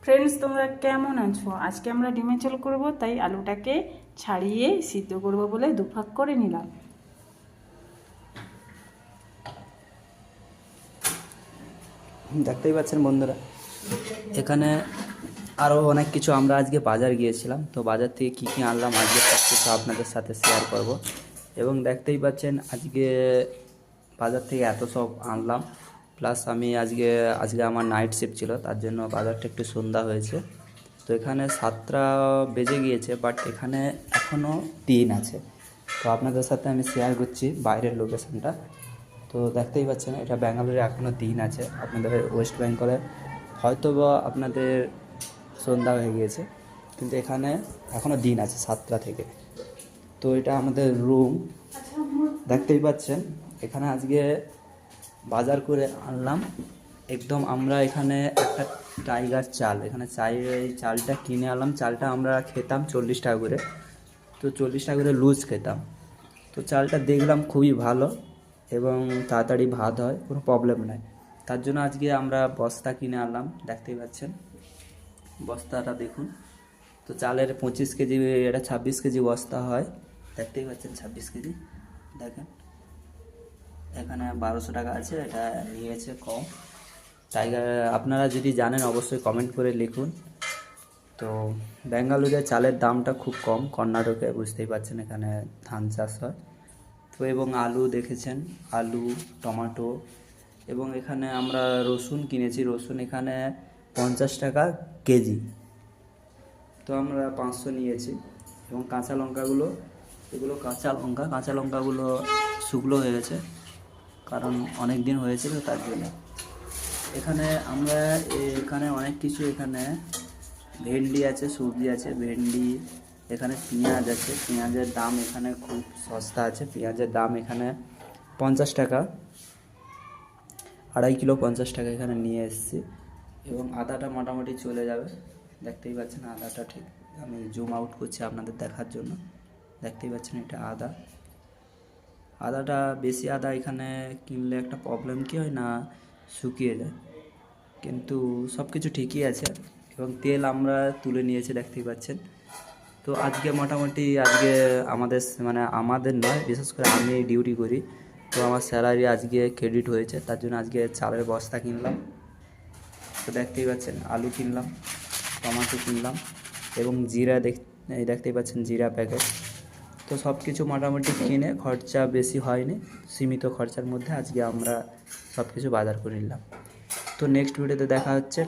Friends, তোমরা কেমন আছো? আজকে আমরা ডিমের ঝোল করবো, তাই আলুটাকে ছাড়িয়ে সিদ্ধ করব বলে দুভাগ করে নিলাম। দেখতেই পাচ্ছেন বন্ধুরা, এখানে আরও অনেক কিছু আমরা আজকে বাজার গিয়েছিলাম, তো বাজার থেকে কী কী আনলাম আজকে সব কিছু আপনাদের সাথে শেয়ার করব। এবং দেখতেই পাচ্ছেন আজকে বাজার থেকে এত সব আনলাম, প্লাস আমি আজকে আমার নাইট শিফট ছিল, তার জন্য বাজারটা একটু সন্ধ্যা হয়েছে। তো এখানে 7টা বেজে গিয়েছে, বাট এখানে এখনও দিন আছে। তো আপনাদের সাথে আমি শেয়ার করছি বাইরের লোকেশনটা। তো দেখতেই পাচ্ছেন এটা ব্যাঙ্গালোরে এখনও দিন আছে, আপনাদের ওয়েস্ট বেঙ্গলে হয়তো বা আপনাদের সন্ধ্যা হয়ে গিয়েছে, কিন্তু এখানে এখনও দিন আছে 7টা থেকে। তো এটা আমাদের রুম, দেখতেই পাচ্ছেন। এখানে আজকে বাজার করে আনলাম একদম আমরা এখানে একটা টাইগার চাল, এখানে এই চালটা কিনে আনলাম। চালটা আমরা খেতাম 40 টাকা করে, তো 40 টাকা করে লুজ খেতাম। তো চালটা দেখলাম খুবই ভালো এবং তাড়াতাড়ি ভাত হয়, কোনো প্রবলেম নাই। তার জন্য আজকে আমরা বস্তা কিনে আনলাম, দেখতেই পাচ্ছেন বস্তাটা দেখুন। তো চালের 25 কেজি, এটা 26 কেজি বস্তা হয়, দেখতেই পাচ্ছেন 26 কেজি। দেখেন এখানে 1200 টাকা আছে, এটা নিয়েছে কম। টাইগার আপনারা যদি জানেন অবশ্যই কমেন্ট করে লিখুন। তো ব্যাঙ্গালুরে চালের দামটা খুব কম, কর্ণাটকে বুঝতেই পারছেন এখানে ধান চাষ হয়। তো এবং আলু দেখেছেন, আলু, টমেটো, এবং এখানে আমরা রসুন কিনেছি। রসুন এখানে 50 টাকা কেজি, তো আমরা 500 নিয়েছি। এবং কাঁচা লঙ্কাগুলো, এগুলো কাঁচা লঙ্কাগুলো শুকনো হয়ে গেছে, কারণ অনেক দিন হয়েছিল তার জন্য। এখানে আমরা এখানে অনেক কিছু, এখানে ভেন্ডি আছে, সবজি আছে, ভেন্ডি, এখানে পেঁয়াজ আছে। পেঁয়াজের দাম এখানে খুব সস্তা আছে, পেঁয়াজের দাম এখানে 50 টাকা, 2.5 কিলো 50 টাকা এখানে নিয়ে এসেছি। এবং আদাটা মোটামুটি চলে যাবে, দেখতেই পাচ্ছেন আদাটা, ঠিক আমি জুম আউট করছি আপনাদের দেখার জন্য। দেখতেই পাচ্ছেন এটা আদাটা বেশি আদা এখানে কিনলে একটা প্রবলেম কী হয় না, শুকিয়ে যায়, কিন্তু সব কিছু ঠিকই আছে। এবং তেল আমরা তুলে নিয়েছি, দেখতেই পাচ্ছেন। তো আজকে মোটামুটি আমাদের নয়, বিশেষ করে আমি ডিউটি করি, তো আমার স্যালারি আজকে ক্রেডিট হয়েছে, তার জন্য আজকে চালের বস্তা কিনলাম। তো দেখতেই পাচ্ছেন আলু কিনলাম, টমেটো কিনলাম, এবং দেখতেই পাচ্ছেন জিরা প্যাকেট। তো সব কিছু মোটামুটি কিনে খরচা বেশি হয়নি, সীমিত খরচার মধ্যে আজকে আমরা সব কিছু বাজার করে নিলাম। তো নেক্সট ভিডিওতে দেখা হচ্ছে।